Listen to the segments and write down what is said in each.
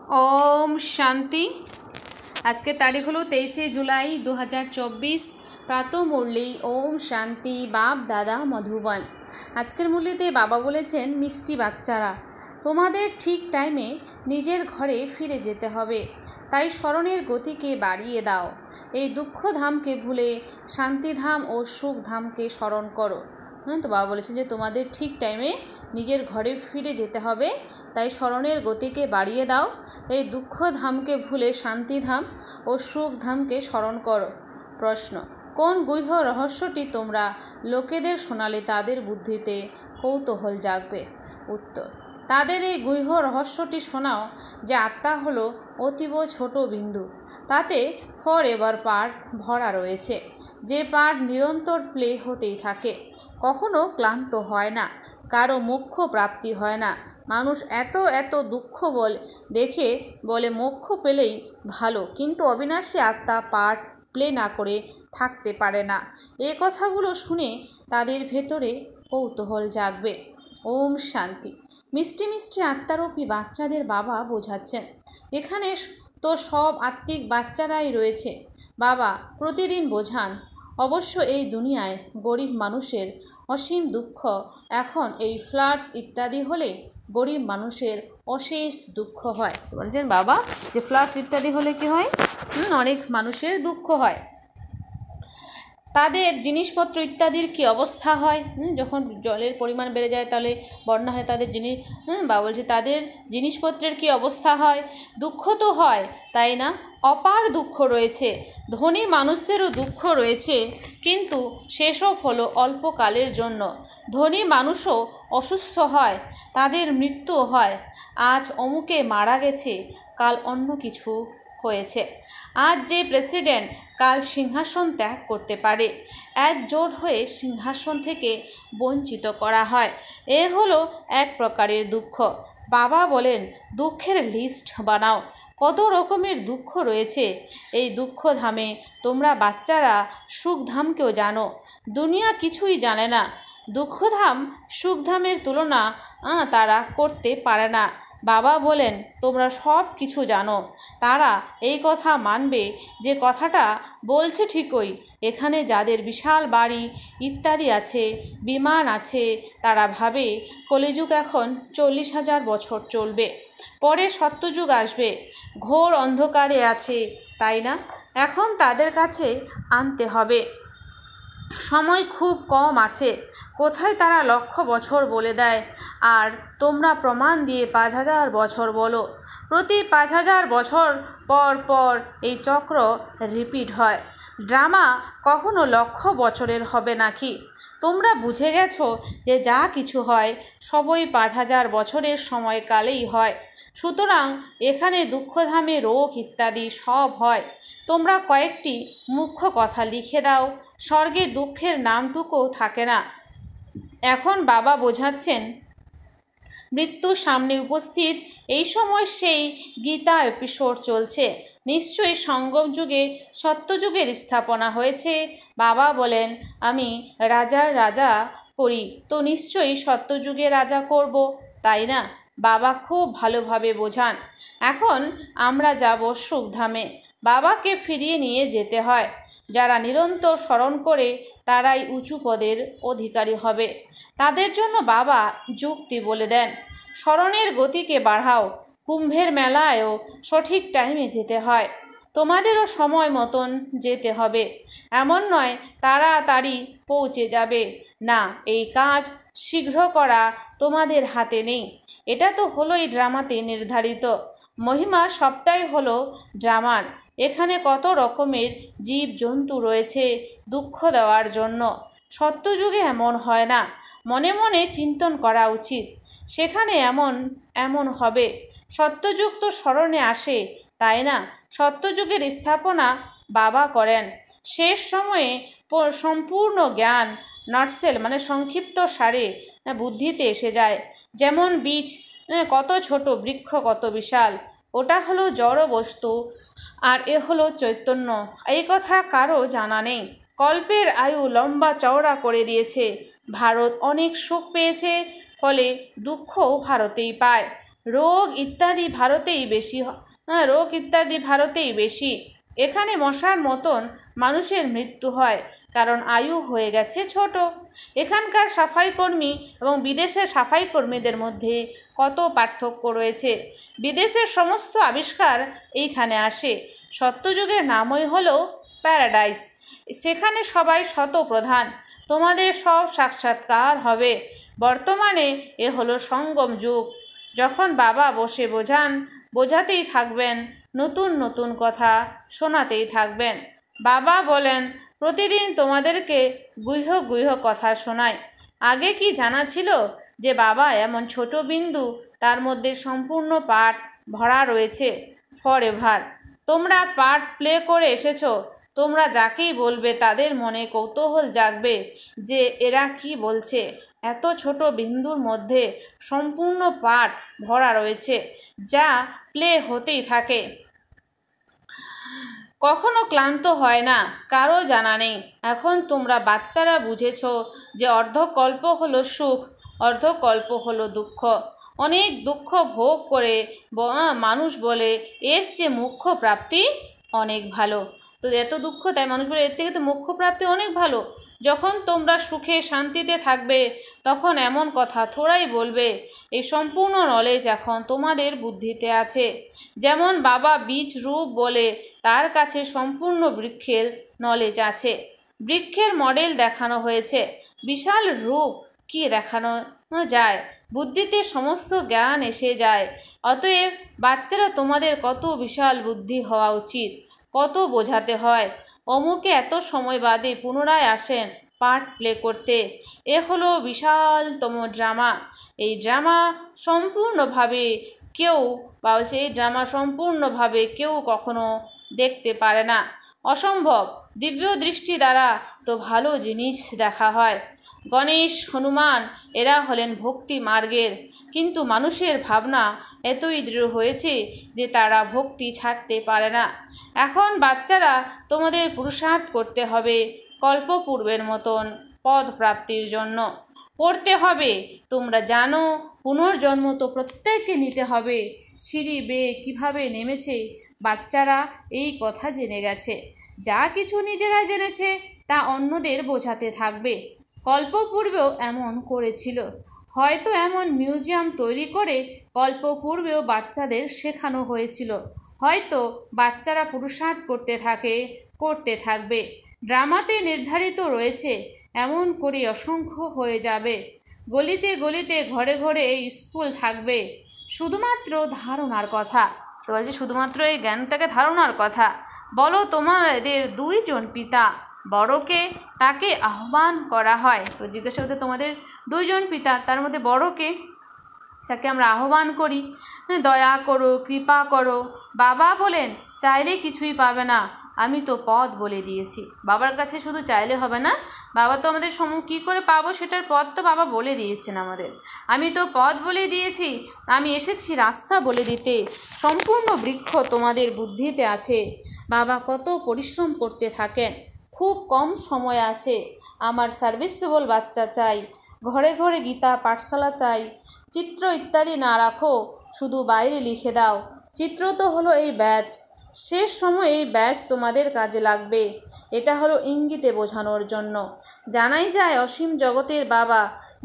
ओम शांति। आज के तारीख हलो 23 जुलाई 2024 प्रातः मुरली ओम शांति बाप दादा मधुबन। आजकेर मुरलीते बाबा बोलेছেন मिष्टि बाच्चारा তোমাদের ঠিক টাইমে নিজের ঘরে ফিরে যেতে হবে, তাই স্মরণের গতিকে বাড়িয়ে দাও। এই দুঃখধামকে ভুলে শান্তিধাম ও সুখধামকে স্মরণ করো। তো বাবা বলেছেন যে তোমাদের ঠিক টাইমে নিজের ঘরে ফিরে যেতে হবে, তাই স্মরণের গতিকে বাড়িয়ে দাও। এই দুঃখধামকে ভুলে শান্তিধাম ও সুখধামকে স্মরণ করো। প্রশ্ন, কোন গুহ্য রহস্যটি তোমরা লোকেদের শোনালে তাদের বুদ্ধিতে কৌতূহল জাগবে? উত্তর, তাদের এই গুহ্য রহস্যটি শোনাও যে আত্মা হলো অতীব ছোট বিন্দু, তাতে ফর এভার পার্ট ভরা রয়েছে, যে পার্ট নিরন্তর প্লে হতেই থাকে, কখনো ক্লান্ত হয় না, কারো মোক্ষ প্রাপ্তি হয় না। মানুষ এত এত দুঃখ দেখে বলে মোক্ষ পেলেই ভালো, কিন্তু অবিনাশী আত্মা পার্ট প্লে না করে থাকতে পারে না। এই কথাগুলো শুনে তাদের ভেতরে কৌতূহল জাগবে। ওম শান্তি। মিষ্টি মিষ্টি আত্মারূপী বাচ্চাদের বাবা বোঝাচ্ছেন, এখানে তো সব আত্মিক বাচ্চারাই রয়েছে। বাবা প্রতিদিন বোঝান, অবশ্য এই দুনিয়ায় গরিব মানুষের অসীম দুঃখ। এখন এই ফ্লাডস ইত্যাদি হলে গরিব মানুষের অশেষ দুঃখ হয়। বলছেন বাবা যে ফ্লাডস ইত্যাদি হলে কি হয়? অনেক মানুষের দুঃখ হয়। তাদের জিনিসপত্র ইত্যাদির কি অবস্থা হয়? যখন জলের পরিমাণ বেড়ে যায়, তাহলে বন্যা হয়, তাদের বাবা বলছে তাদের জিনিসপত্রের কি অবস্থা হয়? দুঃখ তো হয়, তাই না? অপার দুঃখ রয়েছে, ধনী মানুষদেরও দুঃখ রয়েছে, কিন্তু সেসব হলো অল্পকালের জন্য। ধনী মানুষও অসুস্থ হয়, তাদের মৃত্যু হয়। আজ অমুকে মারা গেছে, কাল অন্য কিছু হয়েছে। আজ যে প্রেসিডেন্ট কাল সিংহাসন ত্যাগ করতে পারে, একজোট হয়ে সিংহাসন থেকে বঞ্চিত করা হয়। এ হলো এক প্রকারের দুঃখ। বাবা বলেন দুঃখের লিস্ট বানাও, কত রকমের দুঃখ রয়েছে। এই দুঃখধামে তোমরা বাচ্চারা সুখধামকেও জানো, দুনিয়া কিছুই জানে না। দুঃখধাম সুখধামের তুলনা তারা করতে পারে না। বাবা বলেন তোমরা সব কিছু জানো। তারা এই কথা মানবে যে কথাটা বলছে ঠিকই। এখানে যাদের বিশাল বাড়ি ইত্যাদি আছে, বিমান আছে, তারা ভাবে কলিযুগ এখন 40,000 বছর চলবে, পরে সত্যযুগ আসবে, ঘোর অন্ধকারে আছে, তাই না? এখন তাদের কাছে আনতে হবে, সময় খুব কম আছে। কোথায় তারা 1,00,000 বছর বলে দেয়, আর তোমরা প্রমাণ দিয়ে 5,000 বছর বলো। প্রতি 5,000 বছর পর পর এই চক্র রিপিট হয়। ড্রামা কখনো 1,00,000 বছরের হবে নাকি? তোমরা বুঝে গেছো যে যা কিছু হয় সবই 5,000 বছরের সময়কালেই হয়। সুতরাং এখানে দুঃখধামে রোগ ইত্যাদি সব হয়। তোমরা কয়েকটি মুখ্য কথা লিখে দাও, স্বর্গে দুঃখের নামটুকুও থাকে না। এখন বাবা বোঝাচ্ছেন মৃত্যুর সামনে উপস্থিত, এই সময় সেই গীতা এপিসোড চলছে। নিশ্চয়ই সঙ্গম যুগে সত্যযুগের স্থাপনা হয়েছে। বাবা বলেন আমি রাজার রাজা করি, তো নিশ্চয়ই সত্যযুগে রাজা করব, তাই না? বাবা খুব ভালোভাবে বোঝান। এখন আমরা যাব সুখধামে। বাবাকে ফিরিয়ে নিয়ে যেতে হয়। যারা নিরন্তর স্মরণ করে তারাই উঁচু পদের অধিকারী হবে। তাদের জন্য বাবা যুক্তি বলে দেন, স্মরণের গতিকে বাড়াও। কুম্ভের মেলায়ও সঠিক টাইমে যেতে হয়, তোমাদেরও সময় মতন যেতে হবে। এমন নয় তাড়াতাড়ি পৌঁছে যাবে না, এই কাজ শীঘ্র করা তোমাদের হাতে নেই। এটা তো হলোই ড্রামাতে নির্ধারিত। মহিমা সবটাই হলো ড্রামার। এখানে কত রকমের জীবজন্তু রয়েছে দুঃখ দেওয়ার জন্য। সত্যযুগে এমন হয় না। মনে মনে চিন্তন করা উচিত, সেখানে এমন হবে। সত্যযুগ তো স্মরণে আসে, তাই না? সত্যযুগের স্থাপনা বাবা করেন। শেষ সময়ে সম্পূর্ণ জ্ঞান নাটসেল সংক্ষিপ্ত সারে বুদ্ধিতে এসে যায়। যেমন বীজ কত ছোট, বৃক্ষ কত বিশাল। ওটা হলো জড় বস্তু, আর এ হলো চৈতন্য। এই কথা কারো জানা নেই। কল্পের আয়ু লম্বা চওড়া করে দিয়েছে। ভারত অনেক সুখ পেয়েছে, ফলে দুঃখও ভারতেই পায়। রোগ ইত্যাদি ভারতেই বেশি। এখানে মশার মতন মানুষের মৃত্যু হয়, কারণ আয়ু হয়ে গেছে ছোট। এখানকার সাফাই কর্মী এবং বিদেশের সাফাই কর্মীদের মধ্যে কত পার্থক্য রয়েছে। বিদেশের সমস্ত আবিষ্কার এইখানে আসে। সত্যযুগের নামই হলো প্যারাডাইস। সেখানে সবাই শতপ্রধান। তোমাদের সব সাক্ষাৎকার হবে। বর্তমানে এ হলো সঙ্গম যুগ। যখন বাবা বসে বোঝাতেই থাকবেন, নতুন নতুন কথা শোনাতেই থাকবেন। বাবা বলেন, প্রতিদিন তোমাদেরকে গুহ্য কথা শোনায়। আগে কি জানা ছিল যে বাবা এমন ছোট বিন্দু, তার মধ্যে সম্পূর্ণ পার্ট ভরা রয়েছে ফর এভার। তোমরা পার্ট প্লে করে এসেছো। তোমরা যাকেই বলবে তাদের মনে কৌতূহল জাগবে যে এরা কি বলছে। এত ছোট বিন্দুর মধ্যে সম্পূর্ণ পার্ট ভরা রয়েছে, যা প্লে হতেই থাকে, কখনো ক্লান্ত হয় না, কারো জানা নেই। এখন তোমরা বাচ্চারা বুঝেছ যে অর্ধকল্প হলো সুখ, অর্ধকল্প হলো দুঃখ। অনেক দুঃখ ভোগ করে মানুষ বলে এর চেয়ে মোক্ষ প্রাপ্তি অনেক ভালো। তো এত দুঃখ, তাই মানুষ বলে এর থেকে তো মোক্ষ প্রাপ্তি অনেক ভালো। যখন তোমরা সুখে শান্তিতে থাকবে, তখন এমন কথা থোড়াই বলবে। এই সম্পূর্ণ নলেজ এখন তোমাদের বুদ্ধিতে আছে। যেমন বাবা বীজ রূপ বলে তার কাছে সম্পূর্ণ বৃক্ষের নলেজ আছে। বৃক্ষের মডেল দেখানো হয়েছে, বিশাল রূপ কি দেখানো যায়, বুদ্ধিতে সমস্ত জ্ঞান এসে যায়। অতএব বাচ্চারা, তোমাদের কত বিশাল বুদ্ধি হওয়া উচিত, কত বোঝাতে হয়। অমুকে এত সময় বাদে পুনরায় আসেন পার্ট প্লে করতে। এ হলো বিশালতম ড্রামা। এই ড্রামা সম্পূর্ণভাবে কেউ কখনো দেখতে পারে না। অসম্ভব। দিব্য দৃষ্টি দ্বারা তো ভালো জিনিস দেখা হয়। গণেশ, হনুমান এরা হলেন ভক্তি মার্গের, কিন্তু মানুষের ভাবনা এতই দৃঢ় হয়েছে যে তারা ভক্তি ছাড়তে পারে না। এখন বাচ্চারা, তোমাদের পুরুষার্থ করতে হবে কল্পপূর্বের মতন পদ প্রাপ্তির জন্য। পড়তে হবে। তোমরা জানো, পুনর্জন্ম তো প্রত্যেককে নিতে হবে। সিঁড়ি বেয়ে কীভাবে নেমেছে, বাচ্চারা এই কথা জেনে গেছে। যা কিছু নিজেরা জেনেছে তা অন্যদের বোঝাতে থাকবে। কল্পপূর্বেও এমন করেছিল। হয়তো এমন মিউজিয়াম তৈরি করে কল্পপূর্বেও বাচ্চাদের শেখানো হয়েছিল। হয়তো বাচ্চারা পুরুষার্থ করতে থাকবে। ড্রামাতে নির্ধারিত রয়েছে, এমন করে অসংখ্য হয়ে যাবে। গলিতে গলিতে ঘরে ঘরে এই স্কুল থাকবে। শুধুমাত্র ধারণার কথা। তো বলছি, শুধুমাত্র এই জ্ঞানটাকে ধারণার কথা। বলো, তোমাদের দুইজন পিতা, বড়কে তাকে আহ্বান করা হয়। তো জিজ্ঞাসা করতে, তোমাদের দুইজন পিতা, তার মধ্যে বড়কে তাকে আমরা আহ্বান করি, দয়া করো, কৃপা করো। বাবা বলেন, চাইলে কিছুই পাবে না, আমি তো পথ বলে দিয়েছি। বাবার কাছে শুধু চাইলে হবে না, বাবা তো আমাদের কী করে পাবো সেটার পথ তো বাবা বলে দিয়েছেন আমাদের। আমি তো পথ বলে দিয়েছি, আমি এসেছি রাস্তা বলে দিতে। সম্পূর্ণ বৃক্ষ তোমাদের বুদ্ধিতে আছে। বাবা কত পরিশ্রম করতে থাকেন। খুব কম সময় আছে। আমার সার্ভিসেবল বাচ্চা চাই। ঘরে ঘরে গীতা পাঠশালা চাই। চিত্র ইত্যাদি না রাখো, শুধু বাইরে লিখে দাও। চিত্র তো হলো এই ব্যাচ। শেষ সময় এই ব্যাচ তোমাদের কাজে লাগবে। এটা হলো ইঙ্গিতে বোঝানোর জন্য। জানাই যায় অসীম জগতের বাবা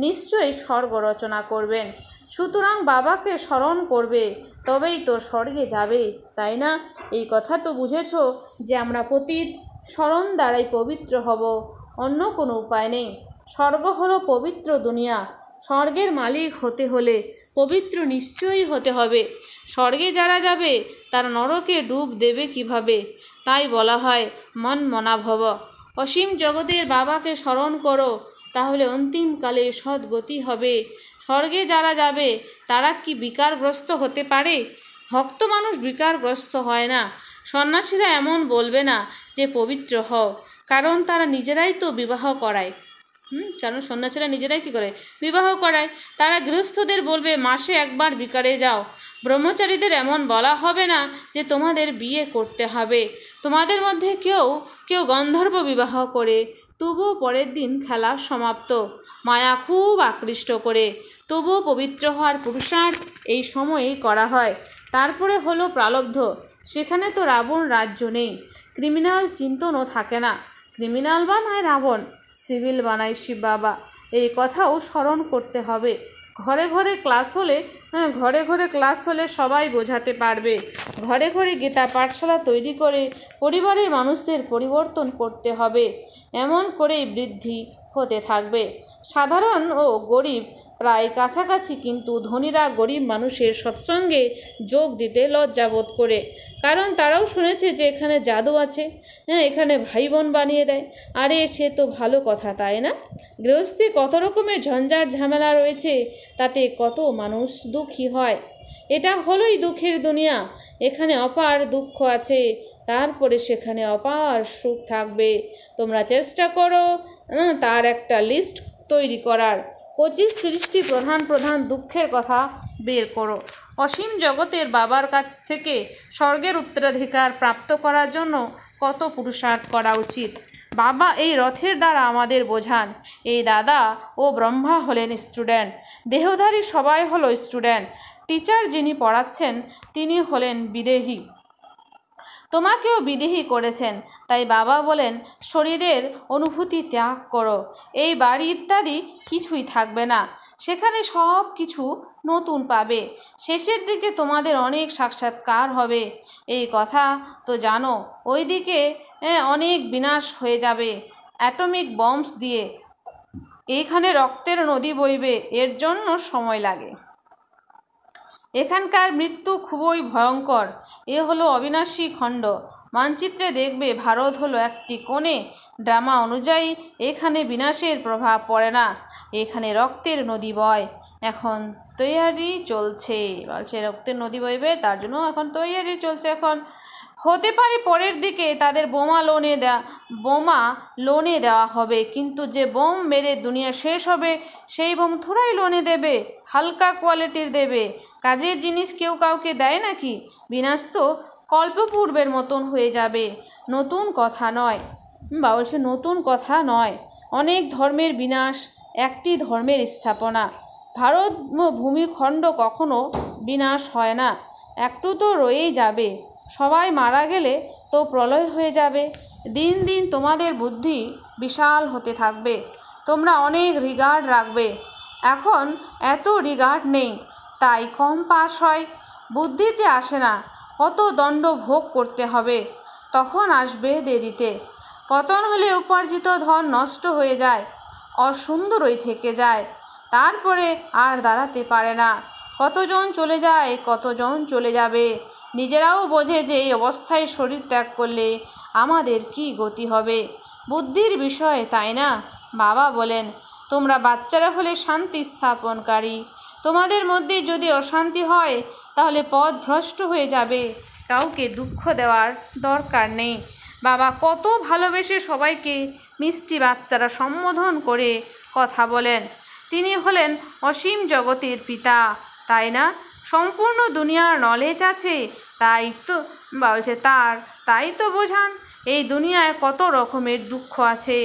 নিশ্চয়ই স্বর্গ রচনা করবেন। সুতরাং বাবাকে স্মরণ করবে, তবেই তো স্বর্গে যাবে, তাই না? এই কথা তো বুঝেছ যে আমরা পতিত, স্মরণ দ্বারাই পবিত্র হব, অন্য কোনো উপায় নেই। স্বর্গ হলো পবিত্র দুনিয়া। স্বর্গের মালিক হতে হলে পবিত্র নিশ্চয়ই হতে হবে। স্বর্গে যারা যাবে তারা নরকে ডুব দেবে কিভাবে? তাই বলা হয় মন মনাভব। অসীম জগতের বাবাকে স্মরণ করো, তাহলে অন্তিমকালে সদ্গতি হবে। স্বর্গে যারা যাবে তারা কি বিকারগ্রস্ত হতে পারে? ভক্ত মানুষ বিকারগ্রস্ত হয় না। সন্ন্যাসীরা এমন বলবে না যে পবিত্র হও, কারণ তারা নিজেরাই তো বিবাহ করায়। কারণ সন্ন্যাসীরা নিজেরাই কী করে? বিবাহ করায়। তারা গৃহস্থদের বলবে মাসে একবার বিকারে যাও। ব্রহ্মচারীদের এমন বলা হবে না যে তোমাদের বিয়ে করতে হবে। তোমাদের মধ্যে কেউ গন্ধর্ব বিবাহ করে, তবুও পরের দিন খেলা সমাপ্ত। মায়া খুব আকৃষ্ট করে। তবুও পবিত্র হওয়ার পুরুষার্থ এই সময়েই করা হয়। তারপরে হলো প্রারব্ধ, সেখানে তো রাবণ রাজ্য নেই, ক্রিমিনাল চিন্তনও থাকে না। ক্রিমিনাল বানায় রাবণ, সিভিল বানায় শিব বাবা, এই কথাও স্মরণ করতে হবে। ঘরে ঘরে ক্লাস হলে সবাই বোঝাতে পারবে। ঘরে ঘরে গীতা পাঠশালা তৈরি করে পরিবারের মানুষদের পরিবর্তন করতে হবে। এমন করেই বৃদ্ধি হতে থাকবে। সাধারণ ও গরিব প্রায় কাছাকাছি, কিন্তু ধনীরা গরিব মানুষের সৎসঙ্গে যোগ দিতে লজ্জাবোধ করে, কারণ তারাও শুনেছে যে এখানে জাদু আছে, এখানে ভাই বোন বানিয়ে দেয়। আরে সে তো ভালো কথা, তাই না? গৃহস্থী কত রকমের ঝঞ্ঝাট ঝামেলা রয়েছে, তাতে কত মানুষ দুঃখী হয়। এটা হলোই দুঃখের দুনিয়া। এখানে অপার দুঃখ আছে, তারপরে সেখানে অপার সুখ থাকবে। তোমরা চেষ্টা করো তার একটা লিস্ট তৈরি করার। 25-30টি প্রধান দুঃখের কথা বের করো। অসীম জগতের বাবার কাছ থেকে স্বর্গের উত্তরাধিকার প্রাপ্ত করার জন্য কত পুরুষার্থ করা উচিত। বাবা এই রথের দ্বারা আমাদের বোঝান। এই দাদা ও ব্রহ্মা হলেন স্টুডেন্ট, দেহধারী সবাই হলো স্টুডেন্ট। টিচার যিনি পড়াচ্ছেন তিনি হলেন বিদেহী, তোমাকেও বিদেহী করেছেন। তাই বাবা বলেন শরীরের অনুভূতি ত্যাগ করো। এই বাড়ি ইত্যাদি কিছুই থাকবে না, সেখানে সব কিছু নতুন পাবে। শেষের দিকে তোমাদের অনেক সাক্ষাৎকার হবে, এই কথা তো জানো। ওই দিকে অনেক বিনাশ হয়ে যাবে অ্যাটমিক বম্বস দিয়ে। এইখানে রক্তের নদী বইবে, এর জন্য সময় লাগে। এখানকার মৃত্যু খুবই ভয়ঙ্কর। এ হলো অবিনাশী খণ্ড। মানচিত্রে দেখবে ভারত হলো একটি কোণে। ড্রামা অনুযায়ী এখানে বিনাশের প্রভাব পড়ে না, এখানে রক্তের নদী বয়। এখন তৈয়ারি চলছে, বলছে রক্তের নদী বইবে, তার জন্য এখন তৈয়ারি চলছে। এখন হতে পারে পরের দিকে তাদের বোমা লোনে দেওয়া হবে, কিন্তু যে বোম মেরে দুনিয়া শেষ হবে সেই বোম থোড়াই লোনে দেবে, হালকা কোয়ালিটির দেবে। কাজের জিনিস কেউ কাউকে দেয় নাকি? বিনাশ তো কল্পপূর্বের মতন হয়ে যাবে, নতুন কথা নয়। বলছে নতুন কথা নয়, অনেক ধর্মের বিনাশ, একটি ধর্মের স্থাপনা। ভারত ভূমিখণ্ড কখনো বিনাশ হয় না, একটু তো রয়েই যাবে। সবাই মারা গেলে তো প্রলয় হয়ে যাবে। দিন দিন তোমাদের বুদ্ধি বিশাল হতে থাকবে, তোমরা অনেক রিগার্ড রাখবে। এখন এত রিগার্ড নেই, তাই কম পাস হয়, বুদ্ধিতে আসে না। কত দণ্ড ভোগ করতে হবে, তখন আসবে দেরিতে। পতন হলে উপার্জিত ধন নষ্ট হয়ে যায়, অসুন্দরই থেকে যায়, তারপরে আর দাঁড়াতে পারে না। কতজন চলে যায়, কতজন চলে যাবে। নিজেরাও বোঝে যে এই অবস্থায় শরীর ত্যাগ করলে আমাদের কি গতি হবে। বুদ্ধির বিষয়, তাই না? বাবা বলেন তোমরা বাচ্চারা হলে শান্তি স্থাপনকারী, তোমাদের মধ্যে যদি অশান্তি হয় তাহলে পথ ভ্রষ্ট হয়ে যাবে। কাউকে দুঃখ দেওয়ার দরকার নেই। বাবা কত ভালোবেসে সবাইকে মিষ্টি বাচ্চারা সম্বোধন করে কথা বলেন। তিনি হলেন অসীম জগতের পিতা, তাই না? সম্পূর্ণ দুনিয়ার নলেজ আছে, তাই তো বোঝান। এই দুনিয়ায় কত রকমের দুঃখ আছে,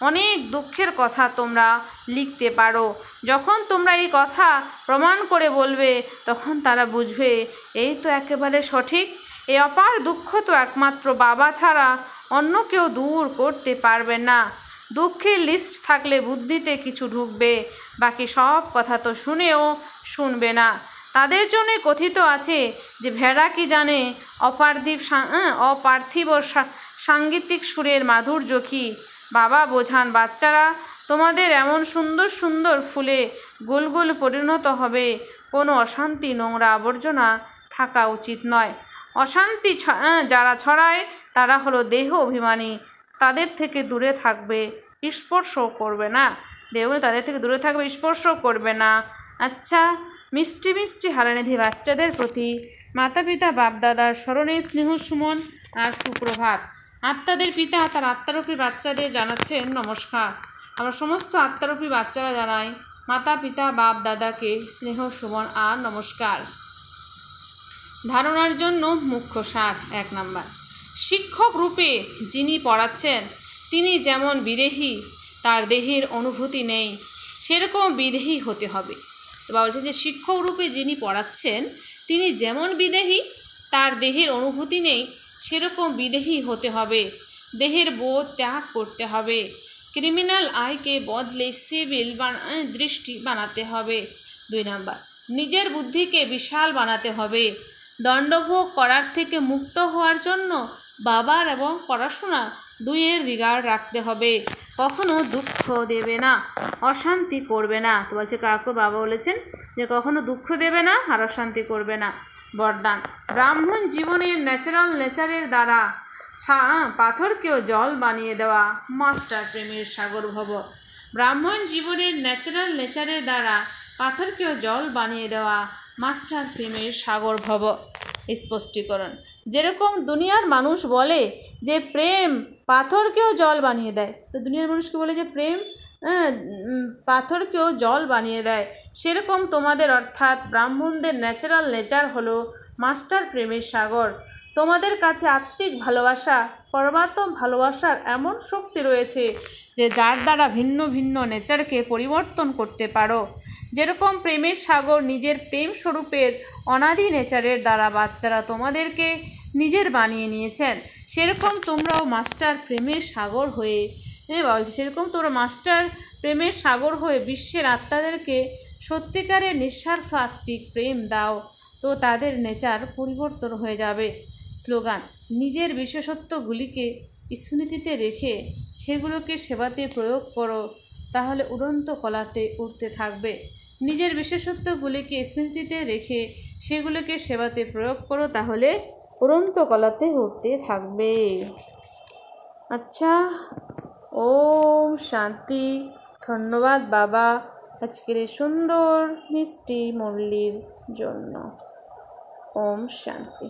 অনেক দুঃখের কথা তোমরা লিখতে পারো। যখন তোমরা এই কথা প্রমাণ করে বলবে তখন তারা বুঝবে এই তো একেবারে সঠিক। এই অপার দুঃখ তো একমাত্র বাবা ছাড়া অন্য কেউ দূর করতে পারবে না। দুঃখের লিস্ট থাকলে বুদ্ধিতে কিছু ঢুকবে, বাকি সব কথা তো শুনবে না। তাদের জন্য কথিত আছে যে ভেড়া কি জানে অপার্থিব সাঙ্গীতিক সুরের মাধুর্য কি। বাবা বোঝান বাচ্চারা তোমাদের এমন সুন্দর সুন্দর ফুলে গোল পরিণত হবে। কোনো অশান্তি নোংরা আবর্জনা থাকা উচিত নয়। অশান্তি যারা ছড়ায় তারা হলো দেহ অভিমানী, তাদের থেকে দূরে থাকবে, স্পর্শ করবে না। তাদের থেকে দূরে থাকবে, স্পর্শ করবে না। আচ্ছা, মিষ্টি মিষ্টি হারানিধি বাচ্চাদের প্রতি মাতা পিতা বাপদাদার স্মরণে স্নেহ সুমন আর সুপ্রভাত। আত্মাদের পিতা তার আত্মারূপী বাচ্চাদের জানাচ্ছেন নমস্কার। আমরা সমস্ত আত্মারূপী বাচ্চারা জানাই মাতা পিতা বাপ দাদাকে স্নেহ সুমন আর নমস্কার। ধারণার জন্য মুখ্য সার। 1 নাম্বার, শিক্ষক রূপে যিনি পড়াচ্ছেন তিনি যেমন বিদেহী, তার দেহের অনুভূতি নেই, সেরকম বিদেহী হতে হবে। তো বাবা বলছেন যে শিক্ষক রূপে যিনি পড়াচ্ছেন তিনি যেমন বিদেহী, তার দেহের অনুভূতি নেই, সেরকম বিদেহী হতে হবে। দেহের বোধ ত্যাগ করতে হবে। ক্রিমিনাল আইকে বদলে সিভিল দৃষ্টি বানাতে হবে। 2 নাম্বার, নিজের বুদ্ধিকে বিশাল বানাতে হবে। দণ্ডভোগ করার থেকে মুক্ত হওয়ার জন্য বাবার এবং পড়াশোনা দুইয়ের রিগার্ড রাখতে হবে। কখনো দুঃখ দেবে না, অশান্তি করবে না। তো বলছে কাকু বাবা বলেছেন যে কখনো দুঃখ দেবে না আর অশান্তি করবে না। বরদান, ব্রাহ্মণ জীবনের ন্যাচারাল নেচারের দ্বারা পাথরকেও জল বানিয়ে দেওয়া, মাস্টার প্রেমের সাগর ভব। ব্রাহ্মণ জীবনের ন্যাচারাল নেচারের দ্বারা পাথরকেও জল বানিয়ে দেওয়া, মাস্টার প্রেমের সাগর ভব। স্পষ্টীকরণ, যেরকম দুনিয়ার মানুষ বলে যে প্রেম পাথরকেও জল বানিয়ে দেয়, তো দুনিয়ার মানুষকে বলে যে প্রেম পাথরকেও জল বানিয়ে দেয়, সেরকম তোমাদের অর্থাৎ ব্রাহ্মণদের ন্যাচারাল নেচার হলো মাস্টার প্রেমের সাগর। তোমাদের কাছে আত্মিক ভালোবাসা, পরমাত্ম ভালোবাসার এমন শক্তি রয়েছে যে যার দ্বারা ভিন্ন ভিন্ন নেচারকে পরিবর্তন করতে পারো। যেরকম প্রেমের সাগর নিজের প্রেম স্বরূপের অনাদি নেচারের দ্বারা বাচ্চারা তোমাদেরকে নিজের বানিয়ে নিয়েছেন, সেরকম তোমরাও মাস্টার প্রেমের সাগর হয়ে সেরকম তোমরা মাস্টার প্রেমের সাগর হয়ে বিশ্বের আত্মাদেরকে সত্যিকারের নিঃস্বার্থ আত্মিক প্রেম দাও, তো তাদের নেচার পরিবর্তন হয়ে যাবে। স্লোগান, নিজের বিশেষত্বগুলিকে স্মৃতিতে রেখে সেগুলোকে সেবাতে প্রয়োগ করো, তাহলে উড়ন্ত কলাতে উড়তে থাকবে। নিজের বিশেষত্বগুলিকে স্মৃতিতে রেখে সেগুলোকে সেবাতে প্রয়োগ করো, তাহলে উড়ন্ত কলাতে উড়তে থাকবে। আচ্ছা, ওম শান্তি। ধন্যবাদ বাবা আজকের এই সুন্দর মিষ্টি মুরলির জন্য। ওম শান্তি।